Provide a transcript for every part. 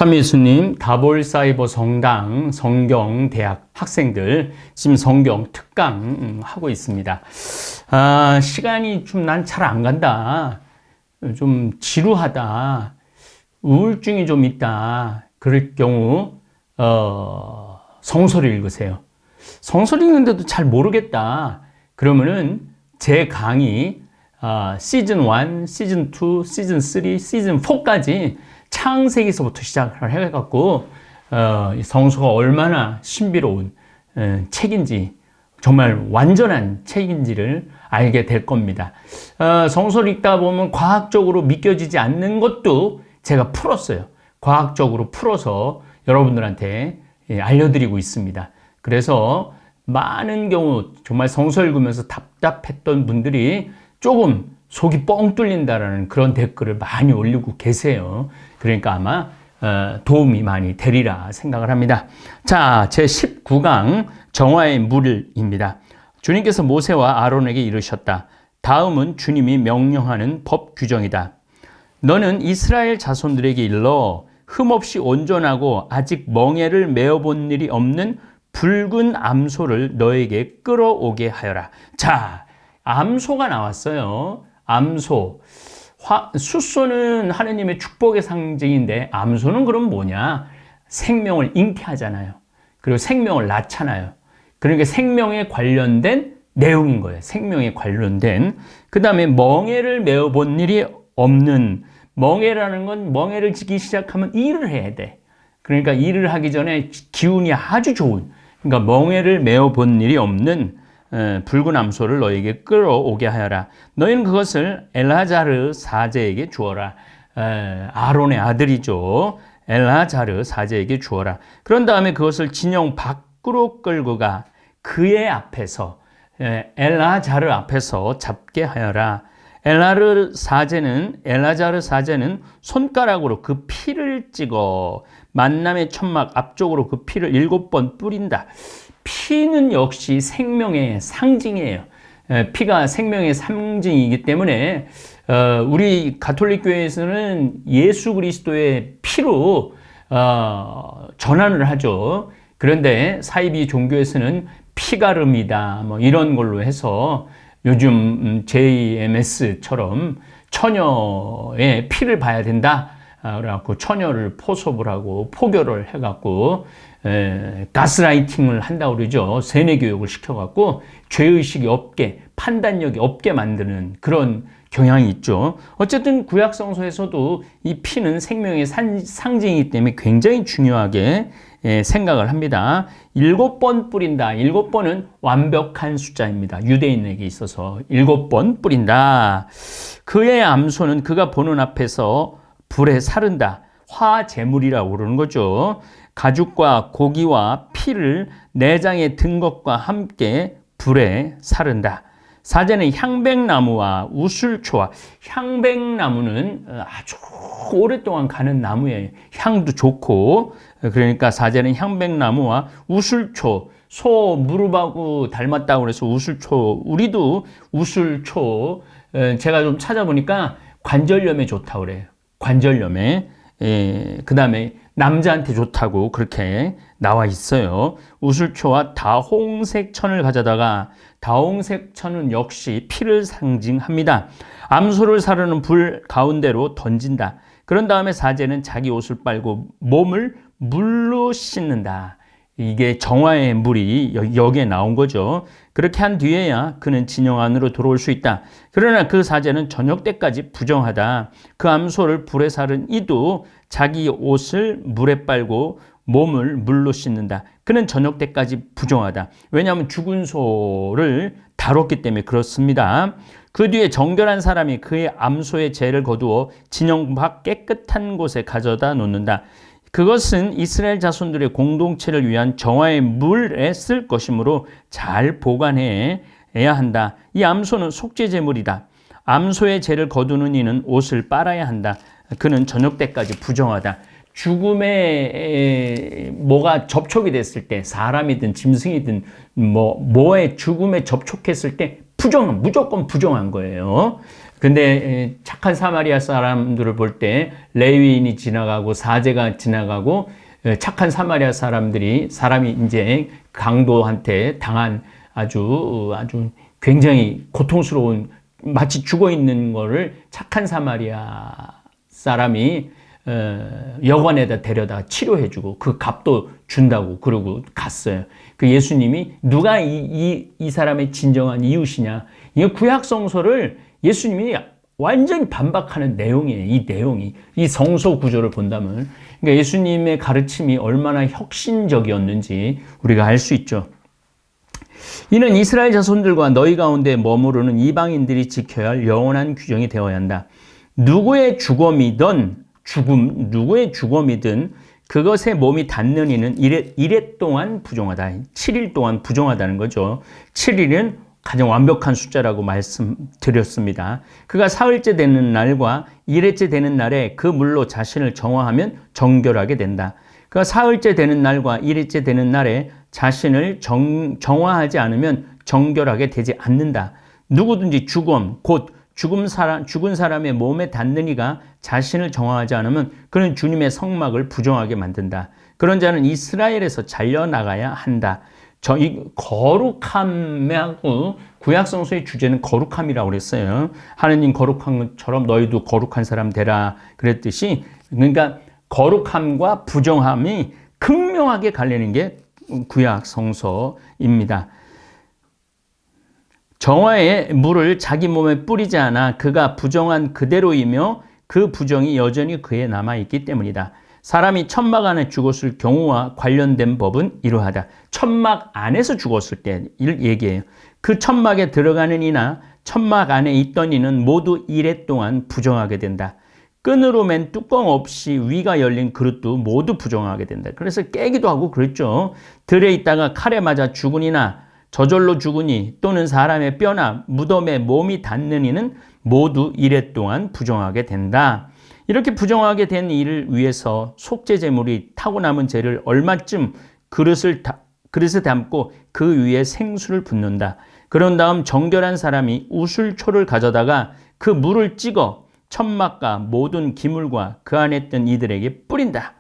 참예수님, 다볼사이버 성당 성경대학 학생들 지금 성경 특강 하고 있습니다. 시간이 좀 난 잘 안 간다. 좀 지루하다. 우울증이 좀 있다. 그럴 경우 성서를 읽으세요. 성서를 읽는데도 잘 모르겠다. 그러면은 제 강의 시즌 1, 시즌 2, 시즌 3, 시즌 4까지 창세기서부터 시작을 해갖고 성서가 얼마나 신비로운 책인지, 정말 완전한 책인지를 알게 될 겁니다. 성서를 읽다 보면 과학적으로 믿겨지지 않는 것도 제가 풀었어요. 과학적으로 풀어서 여러분들한테 알려드리고 있습니다. 그래서 많은 경우 정말 성서 읽으면서 답답했던 분들이 조금 속이 뻥 뚫린다라는 그런 댓글을 많이 올리고 계세요. 그러니까 아마 도움이 많이 되리라 생각을 합니다. 자, 제 19강 정화의 물입니다. 주님께서 모세와 아론에게 이르셨다. 다음은 주님이 명령하는 법 규정이다. 너는 이스라엘 자손들에게 일러 흠없이 온전하고 아직 멍에를 메어본 일이 없는 붉은 암소를 너에게 끌어오게 하여라. 자, 암소가 나왔어요. 암소. 숫소는 하느님의 축복의 상징인데 암소는 그럼 뭐냐? 생명을 잉태하잖아요. 그리고 생명을 낳잖아요. 그러니까 생명에 관련된 내용인 거예요. 생명에 관련된. 그 다음에 멍에를 메어본 일이 없는, 멍에라는 건 멍에를 지기 시작하면 일을 해야 돼. 그러니까 일을 하기 전에 기운이 아주 좋은, 그러니까 멍에를 메어본 일이 없는 붉은 암소를 너에게 끌어오게 하여라. 너희는 그것을 엘라자르 사제에게 주어라. 아론의 아들이죠. 엘라자르 사제에게 주어라. 그런 다음에 그것을 진영 밖으로 끌고 가 그의 앞에서, 엘라자르 앞에서 잡게 하여라. 엘라자르 사제는 손가락으로 그 피를 찍어 만남의 천막 앞쪽으로 그 피를 7번 뿌린다. 피는 역시 생명의 상징이에요. 피가 생명의 상징이기 때문에 우리 가톨릭 교회에서는 예수 그리스도의 피로 전환을 하죠. 그런데 사이비 종교에서는 피가름이다, 뭐 이런 걸로 해서 요즘 JMS처럼 처녀의 피를 봐야 된다. 그래갖고 처녀를 포섭을 하고 포교를 해갖고 가스라이팅을 한다고 그러죠. 세뇌교육을 시켜갖고 죄의식이 없게, 판단력이 없게 만드는 그런 경향이 있죠. 어쨌든 구약성서에서도 이 피는 생명의 상징이기 때문에 굉장히 중요하게 생각을 합니다. 7번 뿌린다. 7번은 완벽한 숫자입니다. 유대인에게 있어서 7번 뿌린다. 그의 암소는 그가 보는 앞에서 불에 사른다. 화제물이라고 그러는 거죠. 가죽과 고기와 피를 내장에 든 것과 함께 불에 사른다. 사제는 향백나무와 우슬초와, 향백나무는 아주 오랫동안 가는 나무예요. 향도 좋고, 그러니까 사제는 향백나무와 우슬초, 소 무릎하고 닮았다고 그래서 우슬초, 우리도 우슬초, 제가 좀 찾아보니까 관절염에 좋다고 그래요. 관절염에. 그 다음에 남자한테 좋다고 그렇게 나와 있어요. 우슬초와 다홍색 천을 가져다가, 다홍색 천은 역시 피를 상징합니다. 암소를 사르는 불 가운데로 던진다. 그런 다음에 사제는 자기 옷을 빨고 몸을 물로 씻는다. 이게 정화의 물이 여기에 나온 거죠. 그렇게 한 뒤에야 그는 진영 안으로 들어올 수 있다. 그러나 그 사제는 저녁 때까지 부정하다. 그 암소를 불에 사른 이도 자기 옷을 물에 빨고 몸을 물로 씻는다. 그는 저녁 때까지 부정하다. 왜냐하면 죽은 소를 다뤘기 때문에 그렇습니다. 그 뒤에 정결한 사람이 그의 암소의 죄를 거두어 진영 밖 깨끗한 곳에 가져다 놓는다. 그것은 이스라엘 자손들의 공동체를 위한 정화의 물에 쓸 것이므로 잘 보관해야 한다. 이 암소는 속죄제물이다. 암소의 죄를 거두는 이는 옷을 빨아야 한다. 그는 저녁 때까지 부정하다. 죽음에 뭐가 접촉이 됐을 때, 사람이든 짐승이든 뭐에 죽음에 접촉했을 때 무조건 부정한 거예요. 근데 착한 사마리아 사람들을 볼 때 레위인이 지나가고 사제가 지나가고 착한 사마리아 사람이 이제 강도한테 당한 아주 굉장히 고통스러운 마치 죽어 있는 거를 착한 사마리아 사람이 여관에다 데려다 치료해주고 그 값도 준다고 그러고 갔어요. 그 예수님이 누가 이 사람의 진정한 이웃이냐? 이 구약 성서를 예수님이 완전히 반박하는 내용이에요. 이 내용이 이 성서 구조를 본다면, 그러니까 예수님의 가르침이 얼마나 혁신적이었는지 우리가 알 수 있죠. 이는 이스라엘 자손들과 너희 가운데 머무르는 이방인들이 지켜야 할 영원한 규정이 되어야 한다. 누구의 죽음이든 그것에 몸이 닿는 이는 이래 동안 부정하다. 7일 동안 부정하다는 거죠. 7일은 가장 완벽한 숫자라고 말씀드렸습니다. 그가 사흘째 되는 날과 일회째 되는 날에 그 물로 자신을 정화하면 정결하게 된다. 그가 사흘째 되는 날과 일회째 되는 날에 자신을 정화하지 않으면 정결하게 되지 않는다. 누구든지 곧 죽은 사람의 몸에 닿는 이가 자신을 정화하지 않으면 그는 주님의 성막을 부정하게 만든다. 그런 자는 이스라엘에서 잘려나가야 한다. 이 거룩함하고 구약 성서의 주제는 거룩함이라고 그랬어요. 하느님 거룩한 것처럼 너희도 거룩한 사람 되라 그랬듯이, 그러니까 거룩함과 부정함이 극명하게 갈리는 게 구약 성서입니다. 정화의 물을 자기 몸에 뿌리지 않아 그가 부정한 그대로이며 그 부정이 여전히 그에 남아있기 때문이다. 사람이 천막 안에 죽었을 경우와 관련된 법은 이러하다. 천막 안에서 죽었을 때 얘기해요. 그 천막에 들어가는 이나 천막 안에 있던 이는 모두 이래 동안 부정하게 된다. 끈으로 맨 뚜껑 없이 위가 열린 그릇도 모두 부정하게 된다. 그래서 깨기도 하고 그랬죠. 들에 있다가 칼에 맞아 죽은 이나 저절로 죽으니 또는 사람의 뼈나 무덤에 몸이 닿는 이는 모두 이래 동안 부정하게 된다. 이렇게 부정하게 된 일을 위해서 속죄 제물이 타고 남은 재를 얼마쯤 그릇에 담고 그 위에 생수를 붓는다. 그런 다음 정결한 사람이 우슬초를 가져다가 그 물을 찍어 천막과 모든 기물과 그 안에 있던 이들에게 뿌린다.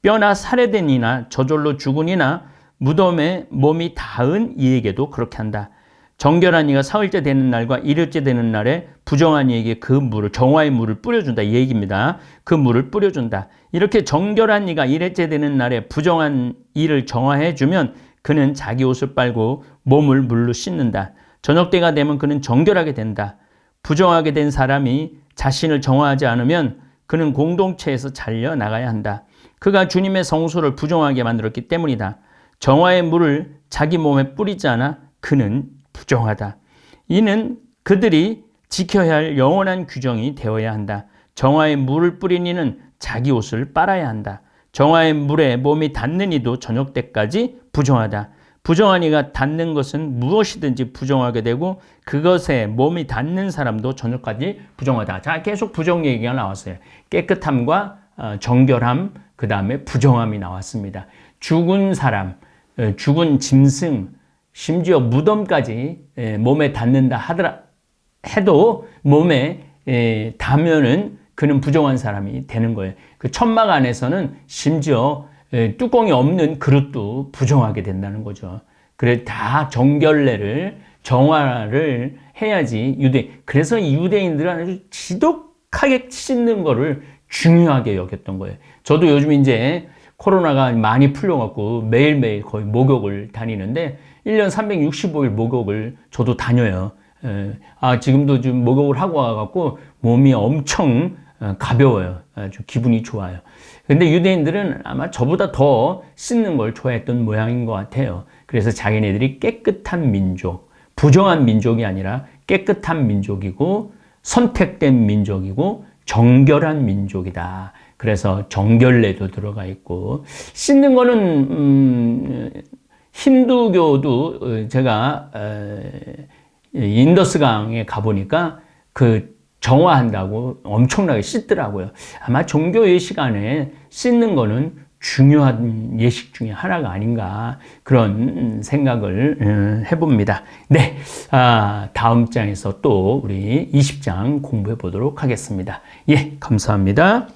뼈나 살해된 이나 저절로 죽은 이나 무덤에 몸이 닿은 이에게도 그렇게 한다. 정결한 이가 사흘째 되는 날과 일흘째 되는 날에 부정한 이에게 그 물을, 정화의 물을 뿌려준다 이 얘기입니다. 그 물을 뿌려준다. 이렇게 정결한 이가 일흘째 되는 날에 부정한 이를 정화해주면 그는 자기 옷을 빨고 몸을 물로 씻는다. 저녁 때가 되면 그는 정결하게 된다. 부정하게 된 사람이 자신을 정화하지 않으면 그는 공동체에서 잘려 나가야 한다. 그가 주님의 성소를 부정하게 만들었기 때문이다. 정화의 물을 자기 몸에 뿌리지 않아 그는 부정하다. 이는 그들이 지켜야 할 영원한 규정이 되어야 한다. 정화의 물을 뿌린 이는 자기 옷을 빨아야 한다. 정화의 물에 몸이 닿는 이도 저녁 때까지 부정하다. 부정한 이가 닿는 것은 무엇이든지 부정하게 되고 그것에 몸이 닿는 사람도 저녁까지 부정하다. 자, 계속 부정 얘기가 나왔어요. 깨끗함과 정결함, 그 다음에 부정함이 나왔습니다. 죽은 사람, 죽은 짐승, 심지어 무덤까지 몸에 닿는다 해도 몸에 닿으면은 그는 부정한 사람이 되는 거예요. 그 천막 안에서는 심지어 뚜껑이 없는 그릇도 부정하게 된다는 거죠. 그래 다 정화를 해야지 그래서 유대인들은 아주 지독하게 씻는 거를 중요하게 여겼던 거예요. 저도 요즘 이제 코로나가 많이 풀려갖고 매일매일 거의 목욕을 다니는데 1년 365일 목욕을 저도 다녀요. 지금도 좀 목욕을 하고 와갖고 몸이 엄청 가벼워요. 아주 기분이 좋아요. 근데 유대인들은 아마 저보다 더 씻는 걸 좋아했던 모양인 것 같아요. 그래서 자기네들이 깨끗한 민족, 부정한 민족이 아니라 깨끗한 민족이고 선택된 민족이고 정결한 민족이다. 그래서 정결례도 들어가 있고 씻는 거는 힌두교도 제가 인더스강에 가보니까 그 정화한다고 엄청나게 씻더라고요. 아마 종교의 시간에 씻는 거는 중요한 예식 중에 하나가 아닌가 그런 생각을 해봅니다. 네, 다음 장에서 또 우리 20장 공부해 보도록 하겠습니다. 예, 감사합니다.